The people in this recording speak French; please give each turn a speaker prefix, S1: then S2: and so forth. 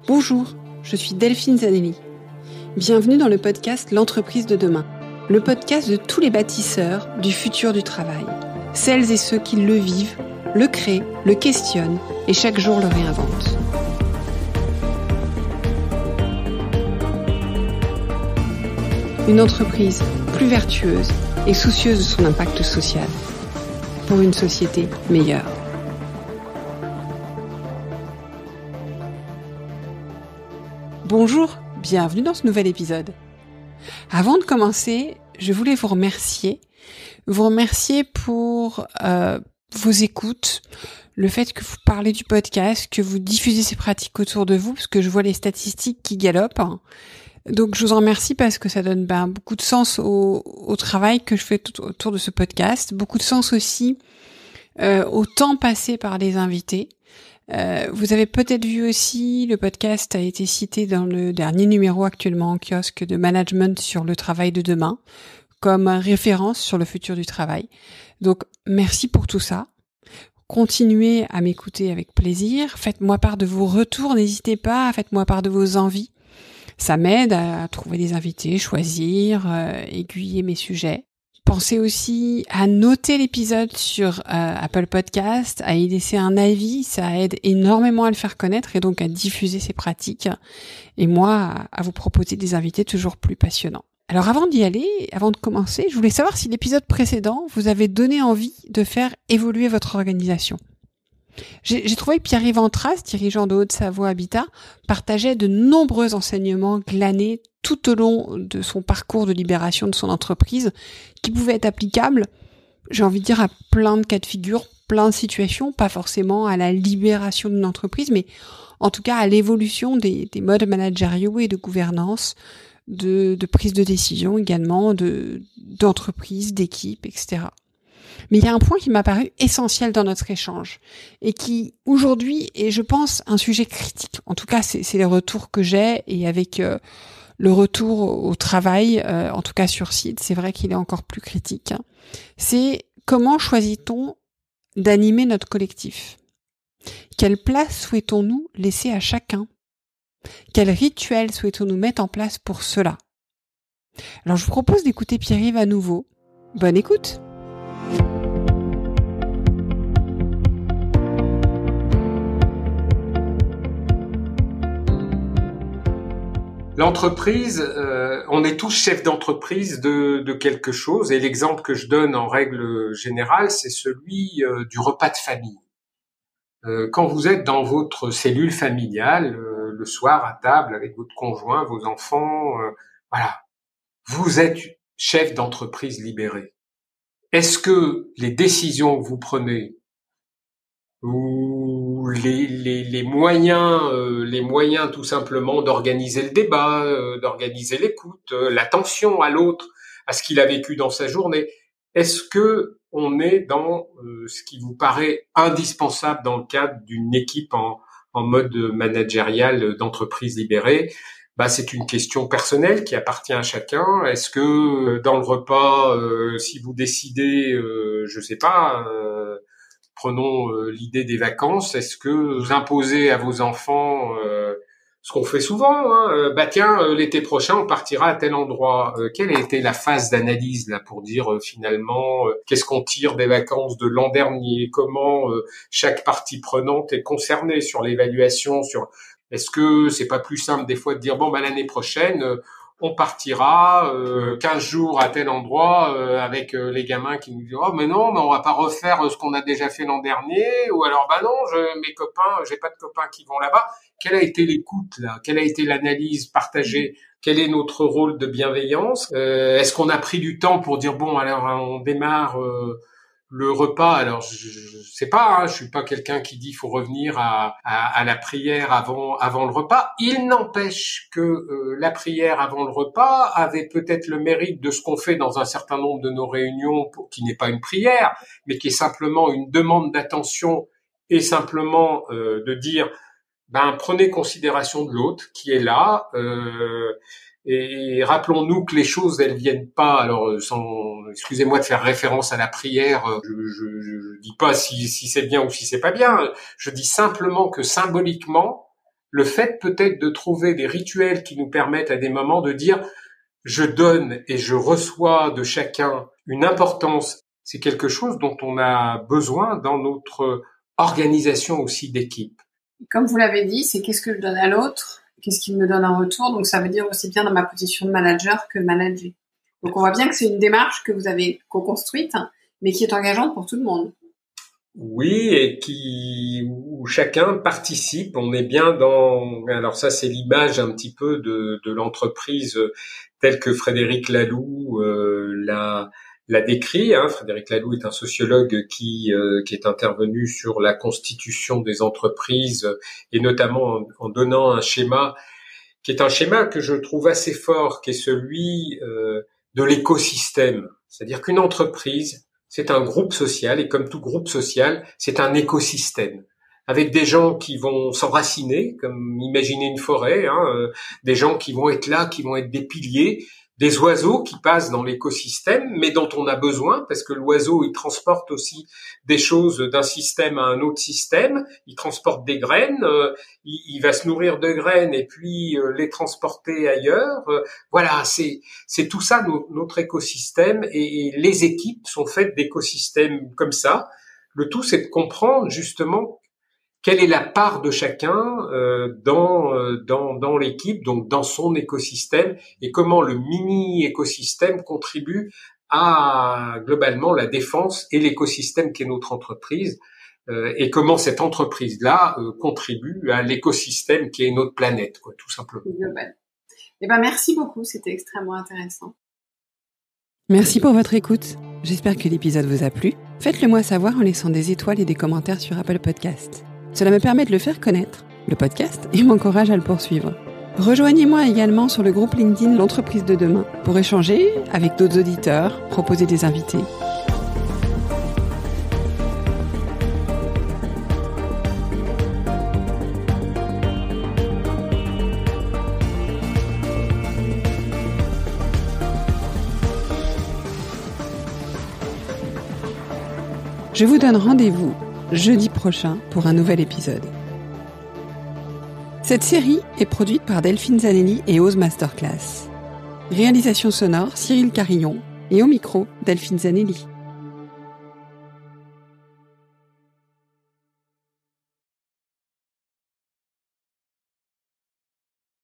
S1: Bonjour, je suis Delphine Zanelli. Bienvenue dans le podcast L'entreprise de demain, le podcast de tous les bâtisseurs du futur du travail. Celles et ceux qui le vivent, le créent, le questionnent et chaque jour le réinventent. Une entreprise plus vertueuse et soucieuse de son impact social pour une société meilleure. Bonjour, bienvenue dans ce nouvel épisode. Avant de commencer, je voulais vous remercier pour vos écoutes, le fait que vous parlez du podcast, que vous diffusez ces pratiques autour de vous, parce que je vois les statistiques qui galopent. Donc je vous en remercie parce que ça donne beaucoup de sens au travail que je fais tout autour de ce podcast, beaucoup de sens aussi au temps passé par les invités. Vous avez peut-être vu aussi, le podcast a été cité dans le dernier numéro actuellement en kiosque de Management sur le travail de demain, comme référence sur le futur du travail. Donc merci pour tout ça. Continuez à m'écouter avec plaisir. Faites-moi part de vos retours, n'hésitez pas, faites-moi part de vos envies. Ça m'aide à trouver des invités, choisir, aiguiller mes sujets. Pensez aussi à noter l'épisode sur Apple Podcast, à y laisser un avis, ça aide énormément à le faire connaître et donc à diffuser ces pratiques. Et moi, à vous proposer des invités toujours plus passionnants. Alors avant d'y aller, avant de commencer, je voulais savoir si l'épisode précédent vous avait donné envie de faire évoluer votre organisation. J'ai trouvé que Pierre-Yves Antras, dirigeant de Haute-Savoie Habitat, partageait de nombreux enseignements glanés tout au long de son parcours de libération de son entreprise, qui pouvaient être applicables, j'ai envie de dire, à plein de cas de figure, plein de situations, pas forcément à la libération d'une entreprise, mais en tout cas à l'évolution des modes managériaux et de gouvernance, de prise de décision également, d'entreprise, d'équipe, etc. Mais il y a un point qui m'a paru essentiel dans notre échange et qui, aujourd'hui, est, je pense, un sujet critique. En tout cas, c'est les retours que j'ai et avec le retour au travail, en tout cas sur site, c'est vrai qu'il est encore plus critique. C'est comment choisit-on d'animer notre collectif ? Quelle place souhaitons-nous laisser à chacun ? Quel rituel souhaitons-nous mettre en place pour cela ? Alors, je vous propose d'écouter Pierre-Yves à nouveau. Bonne écoute !
S2: L'entreprise, on est tous chefs d'entreprise de quelque chose, et l'exemple que je donne en règle générale, c'est celui du repas de famille. Quand vous êtes dans votre cellule familiale, le soir à table avec votre conjoint, vos enfants, voilà, vous êtes chef d'entreprise libéré. Est-ce que les décisions que vous prenez ou les moyens tout simplement d'organiser le débat, d'organiser l'écoute, l'attention à l'autre, à ce qu'il a vécu dans sa journée. Est-ce que on est dans ce qui vous paraît indispensable dans le cadre d'une équipe en mode managérial d'entreprise libérée? C'est une question personnelle qui appartient à chacun. Est-ce que dans le repas, si vous décidez, je sais pas, prenons l'idée des vacances. Est-ce que vous imposez à vos enfants ce qu'on fait souvent, l'été prochain on partira à tel endroit. Quelle a été la phase d'analyse là pour dire finalement qu'est-ce qu'on tire des vacances de l'an dernier, comment chaque partie prenante est concernée sur l'évaluation, sur est-ce que c'est pas plus simple des fois de dire l'année prochaine on partira 15 jours à tel endroit avec les gamins qui nous disent mais on va pas refaire ce qu'on a déjà fait l'an dernier, ou alors mes copains, j'ai pas de copains qui vont là-bas. Quelle a été l'écoute là? Quelle a été l'analyse partagée? Quel est notre rôle de bienveillance? Est-ce qu'on a pris du temps pour dire alors on démarre le repas? Alors je sais pas, je suis pas quelqu'un qui dit faut revenir à la prière avant le repas. Il n'empêche que la prière avant le repas avait peut-être le mérite de ce qu'on fait dans un certain nombre de nos réunions, qui n'est pas une prière, mais qui est simplement une demande d'attention et simplement de dire prenez considération de l'autre qui est là. Et rappelons-nous que les choses, elles viennent pas. Alors, excusez-moi de faire référence à la prière. Je dis pas si c'est bien ou si c'est pas bien. Je dis simplement que symboliquement, le fait peut-être de trouver des rituels qui nous permettent à des moments de dire je donne et je reçois de chacun une importance, c'est quelque chose dont on a besoin dans notre organisation aussi d'équipe.
S1: Comme vous l'avez dit, c'est qu'est-ce que je donne à l'autre, qu'est-ce qu'il me donne en retour, donc ça veut dire aussi bien dans ma position de manager que manager. Donc on voit bien que c'est une démarche que vous avez co-construite, mais qui est engageante pour tout le monde.
S2: Oui, et où chacun participe. On est bien dans. Alors ça, c'est l'image un petit peu de l'entreprise telle que Frédéric Laloux l'a décrit. Frédéric Laloux est un sociologue qui est intervenu sur la constitution des entreprises et notamment en donnant un schéma qui est un schéma que je trouve assez fort, qui est celui de l'écosystème. C'est-à-dire qu'une entreprise, c'est un groupe social, et comme tout groupe social, c'est un écosystème, avec des gens qui vont s'enraciner, comme imaginer une forêt, des gens qui vont être là, qui vont être des piliers, des oiseaux qui passent dans l'écosystème, mais dont on a besoin, parce que l'oiseau, il transporte aussi des choses d'un système à un autre système, il transporte des graines, il va se nourrir de graines et puis les transporter ailleurs. Voilà, c'est tout ça notre écosystème, et les équipes sont faites d'écosystèmes comme ça. Le tout, c'est de comprendre justement quelle est la part de chacun dans l'équipe, donc dans son écosystème, et comment le mini-écosystème contribue à globalement la défense et l'écosystème qui est notre entreprise, et comment cette entreprise-là contribue à l'écosystème qui est notre planète, quoi, tout simplement.
S1: Global. Eh ben, merci beaucoup, c'était extrêmement intéressant.
S3: Merci pour votre écoute. J'espère que l'épisode vous a plu. Faites-le moi savoir en laissant des étoiles et des commentaires sur Apple Podcasts. Cela me permet de le faire connaître, le podcast, et m'encourage à le poursuivre. Rejoignez-moi également sur le groupe LinkedIn L'Entreprise de demain pour échanger avec d'autres auditeurs, proposer des invités. Je vous donne rendez-vous jeudi prochain pour un nouvel épisode. Cette série est produite par Delphine Zanelli et Ose Masterclass. Réalisation sonore Cyril Carillon et au micro Delphine Zanelli.